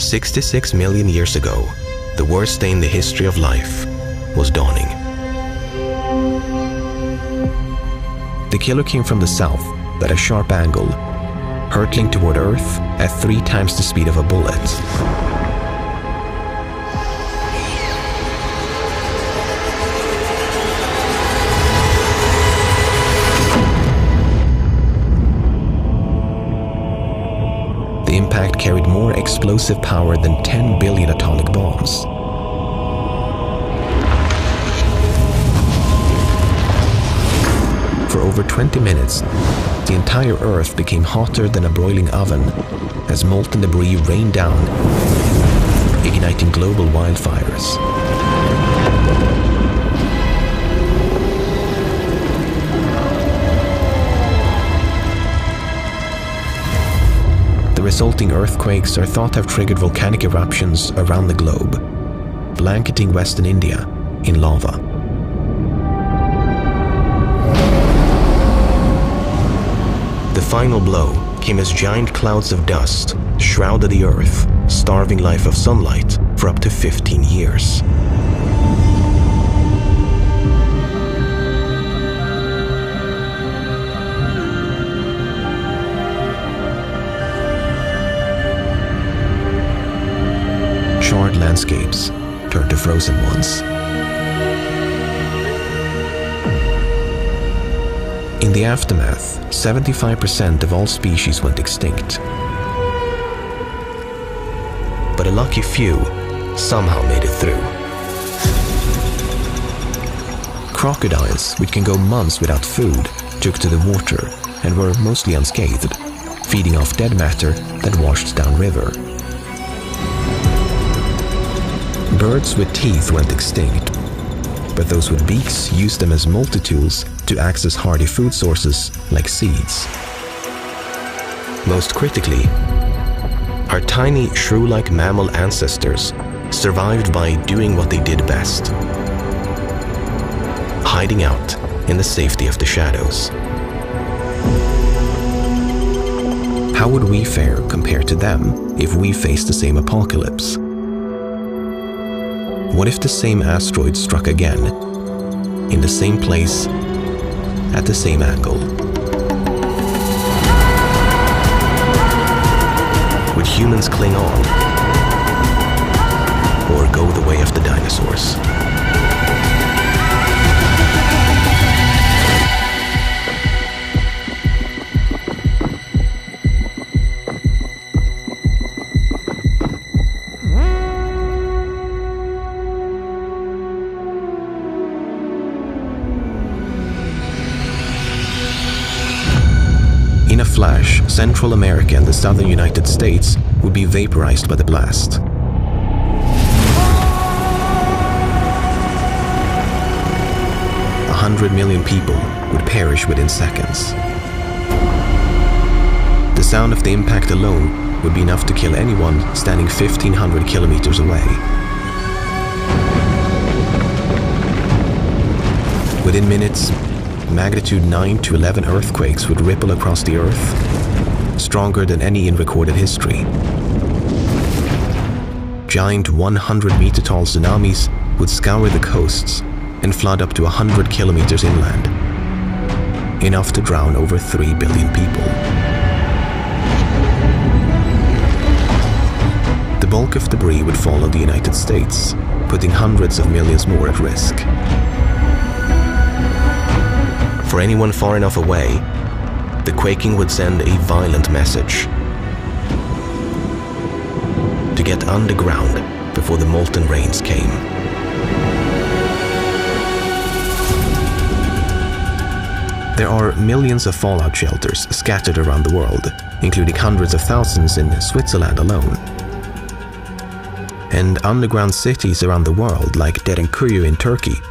66 million years ago, the worst day in the history of life was dawning. The killer came from the south at a sharp angle, hurtling toward Earth at 3 times the speed of a bullet. The impact carried more explosive power than 10 billion atomic bombs. For over 20 minutes, the entire Earth became hotter than a broiling oven as molten debris rained down, igniting global wildfires. The resulting earthquakes are thought to have triggered volcanic eruptions around the globe, blanketing Western India in lava. The final blow came as giant clouds of dust shrouded the Earth, starving life of sunlight for up to 15 years. Charred landscapes turned to frozen ones. In the aftermath, 75% of all species went extinct. But a lucky few somehow made it through. Crocodiles, which can go months without food, took to the water and were mostly unscathed, feeding off dead matter that washed downriver. Birds with teeth went extinct, but those with beaks used them as multi-tools to access hardy food sources like seeds. Most critically, our tiny shrew-like mammal ancestors survived by doing what they did best: hiding out in the safety of the shadows. How would we fare compared to them if we faced the same apocalypse? What if the same asteroid struck again, in the same place, at the same angle? Would humans cling on, or go the way of the dinosaurs? In a flash, Central America and the southern United States would be vaporized by the blast. "100 million people would perish within seconds. The sound of the impact alone would be enough to kill anyone standing 1,500 kilometers away. Within minutes, magnitude 9 to 11 earthquakes would ripple across the Earth, stronger than any in recorded history. Giant 100-meter-tall tsunamis would scour the coasts and flood up to 100 kilometers inland, enough to drown over 3 billion people. The bulk of debris would fall on the United States, putting hundreds of millions more at risk. For anyone far enough away, the quaking would send a violent message: to get underground before the molten rains came. There are millions of fallout shelters scattered around the world, including hundreds of thousands in Switzerland alone. And underground cities around the world like Derinkuyu in Turkey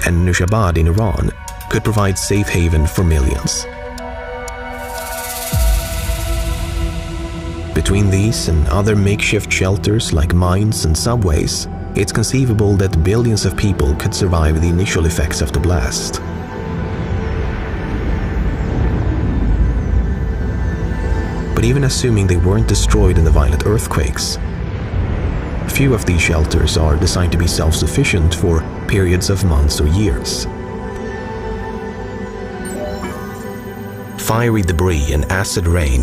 and Nushabad in Iran could provide safe haven for millions. Between these and other makeshift shelters like mines and subways, it's conceivable that billions of people could survive the initial effects of the blast. But even assuming they weren't destroyed in the violent earthquakes, Few of these shelters are designed to be self-sufficient for periods of months or years. Fiery debris and acid rain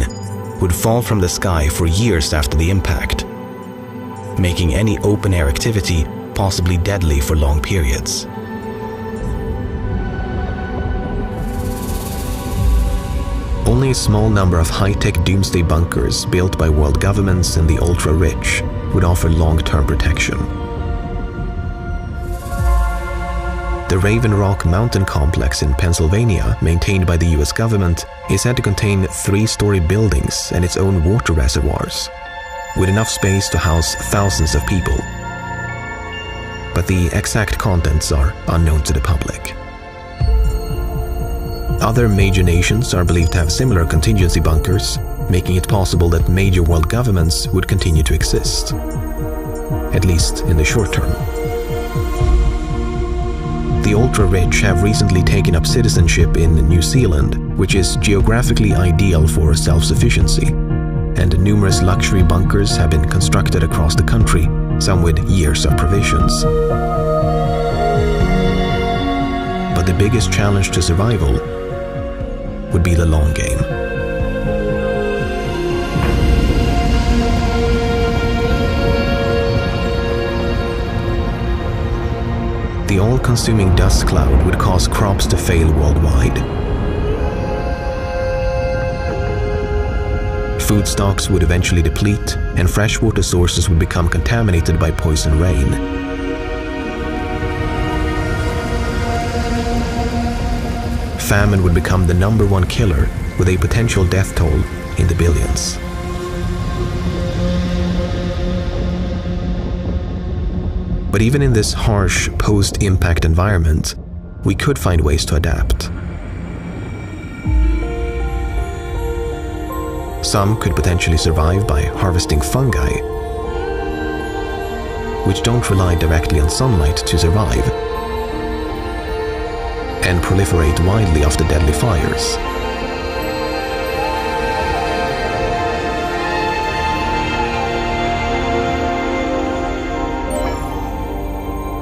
would fall from the sky for years after the impact, making any open-air activity possibly deadly for long periods. Only a small number of high-tech doomsday bunkers built by world governments and the ultra-rich would offer long-term protection. The Raven Rock Mountain Complex in Pennsylvania, maintained by the US government, is said to contain 3-story buildings and its own water reservoirs, with enough space to house thousands of people. But the exact contents are unknown to the public. Other major nations are believed to have similar contingency bunkers, making it possible that major world governments would continue to exist, at least in the short term. The ultra-rich have recently taken up citizenship in New Zealand, which is geographically ideal for self-sufficiency, and numerous luxury bunkers have been constructed across the country, some with years of provisions. But the biggest challenge to survival would be the long game. The all-consuming dust cloud would cause crops to fail worldwide. Food stocks would eventually deplete, and freshwater sources would become contaminated by poison rain. Famine would become the #1 killer, with a potential death toll in the billions. But even in this harsh post-impact environment, we could find ways to adapt. Some could potentially survive by harvesting fungi, which don't rely directly on sunlight to survive, and proliferate widely after deadly fires.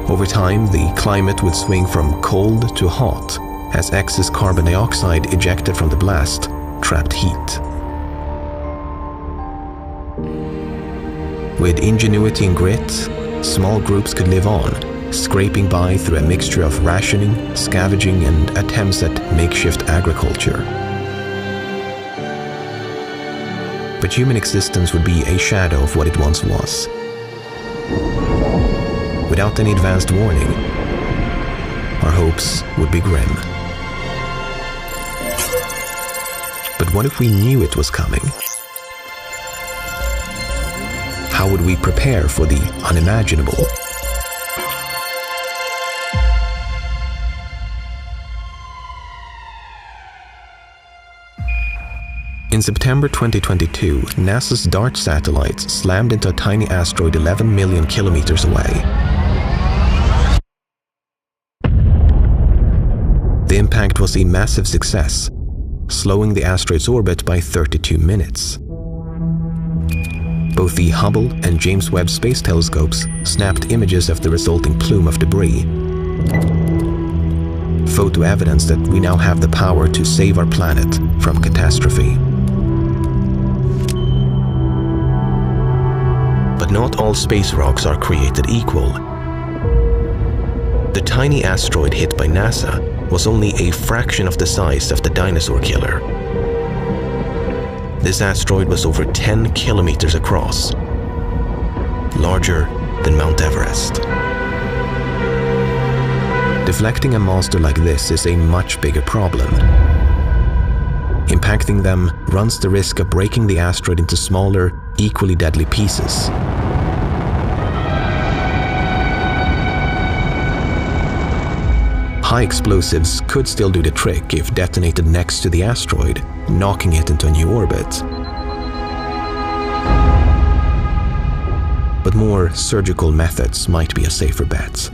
Over time, the climate would swing from cold to hot as excess carbon dioxide ejected from the blast trapped heat. With ingenuity and grit, small groups could live on, scraping by through a mixture of rationing, scavenging, and attempts at makeshift agriculture. But human existence would be a shadow of what it once was. Without any advanced warning, our hopes would be grim. But what if we knew it was coming? How would we prepare for the unimaginable? In September 2022, NASA's DART satellites slammed into a tiny asteroid 11 million kilometers away. The impact was a massive success, slowing the asteroid's orbit by 32 minutes. Both the Hubble and James Webb Space Telescopes snapped images of the resulting plume of debris. Photo evidence that we now have the power to save our planet from catastrophe. But not all space rocks are created equal. The tiny asteroid hit by NASA was only a fraction of the size of the dinosaur killer. This asteroid was over 10 kilometers across, larger than Mount Everest. Deflecting a monster like this is a much bigger problem. Impacting them runs the risk of breaking the asteroid into smaller, equally deadly pieces. High explosives could still do the trick if detonated next to the asteroid, knocking it into a new orbit. But more surgical methods might be a safer bet.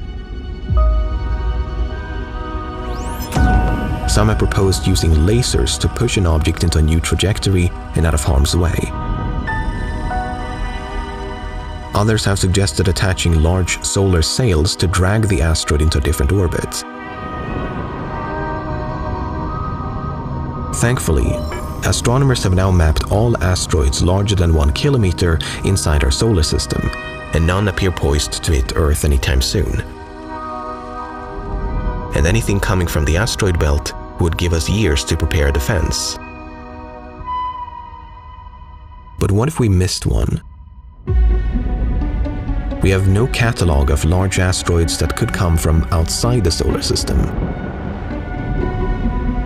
Some have proposed using lasers to push an object into a new trajectory and out of harm's way. Others have suggested attaching large solar sails to drag the asteroid into a different orbit. Thankfully, astronomers have now mapped all asteroids larger than 1 kilometer inside our solar system, and none appear poised to hit Earth anytime soon. And anything coming from the asteroid belt would give us years to prepare a defense. But what if we missed one? We have no catalog of large asteroids that could come from outside the solar system.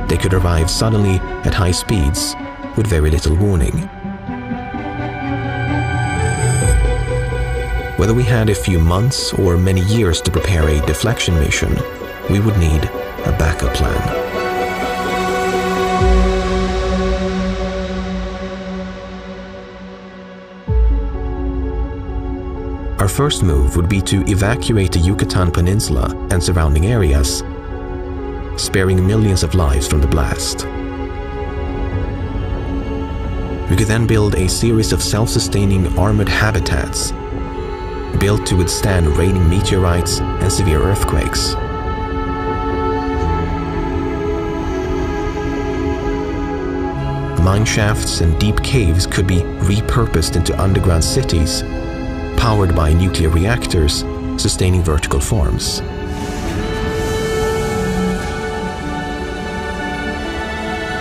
They could arrive suddenly at high speeds with very little warning. Whether we had a few months or many years to prepare a deflection mission, we would need a backup plan. Our first move would be to evacuate the Yucatan Peninsula and surrounding areas, sparing millions of lives from the blast. We could then build a series of self-sustaining armored habitats, built to withstand raining meteorites and severe earthquakes. Mine shafts and deep caves could be repurposed into underground cities, powered by nuclear reactors, sustaining vertical farms.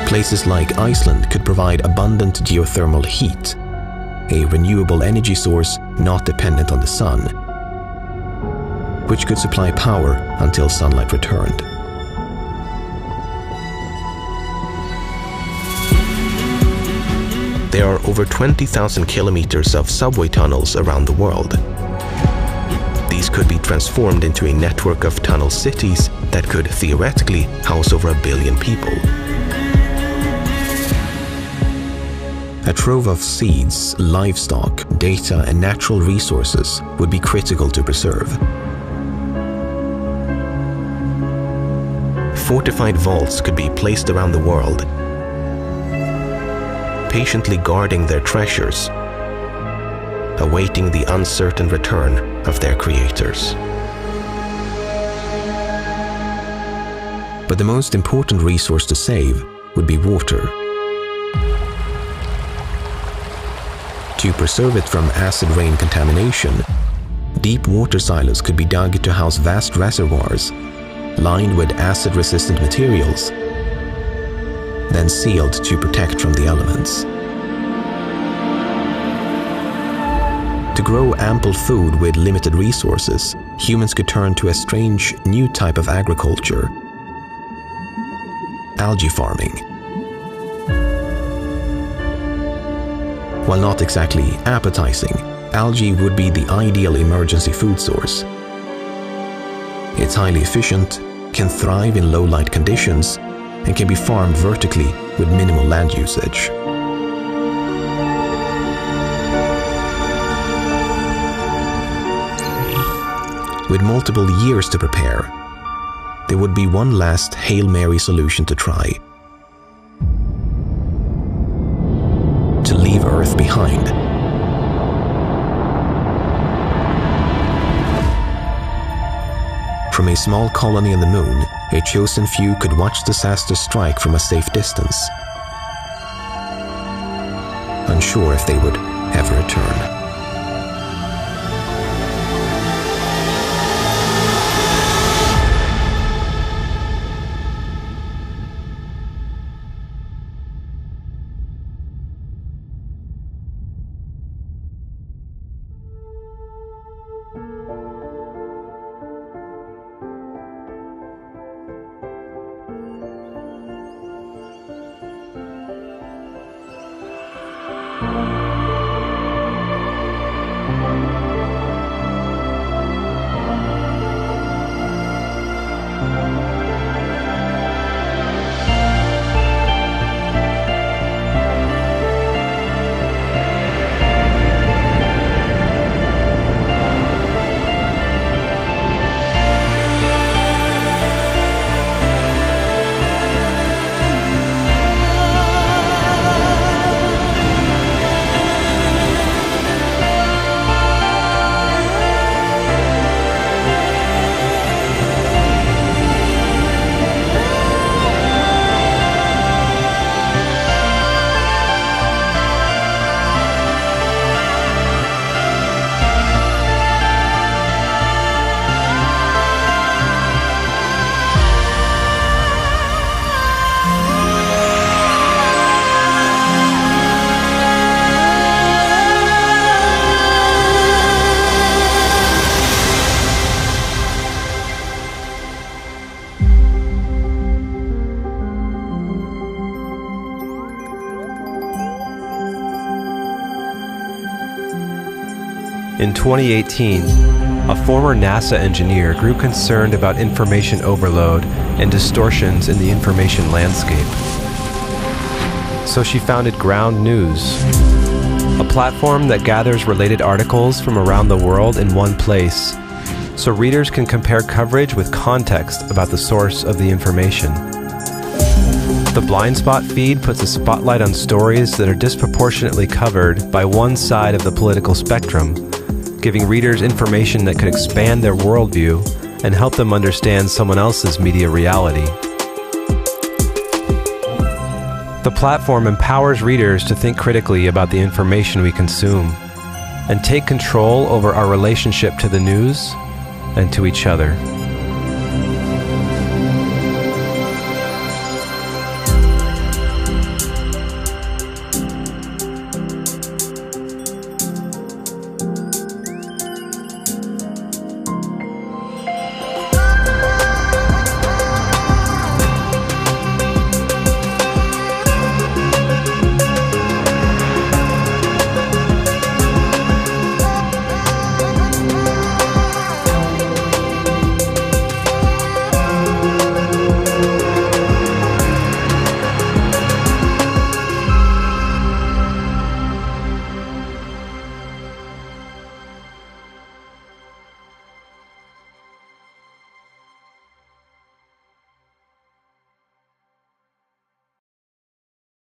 Places like Iceland could provide abundant geothermal heat, a renewable energy source not dependent on the sun, which could supply power until sunlight returned. There are over 20,000 kilometers of subway tunnels around the world. These could be transformed into a network of tunnel cities that could theoretically house over 1 billion people. A trove of seeds, livestock, data, and natural resources would be critical to preserve. Fortified vaults could be placed around the world, patiently guarding their treasures, awaiting the uncertain return of their creators. But the most important resource to save would be water. To preserve it from acid rain contamination, deep water silos could be dug to house vast reservoirs, lined with acid-resistant materials, then sealed to protect from the elements. To grow ample food with limited resources, humans could turn to a strange new type of agriculture: algae farming. While not exactly appetizing, algae would be the ideal emergency food source. It's highly efficient, can thrive in low-light conditions, and can be farmed vertically with minimal land usage. With multiple years to prepare, there would be one last Hail Mary solution to try: to leave Earth behind. From a small colony on the moon, a chosen few could watch disaster strike from a safe distance, unsure if they would ever return. In 2018, a former NASA engineer grew concerned about information overload and distortions in the information landscape. So she founded Ground News, a platform that gathers related articles from around the world in one place, so readers can compare coverage with context about the source of the information. The Blind Spot feed puts a spotlight on stories that are disproportionately covered by one side of the political spectrum, giving readers information that could expand their worldview and help them understand someone else's media reality. The platform empowers readers to think critically about the information we consume and take control over our relationship to the news and to each other.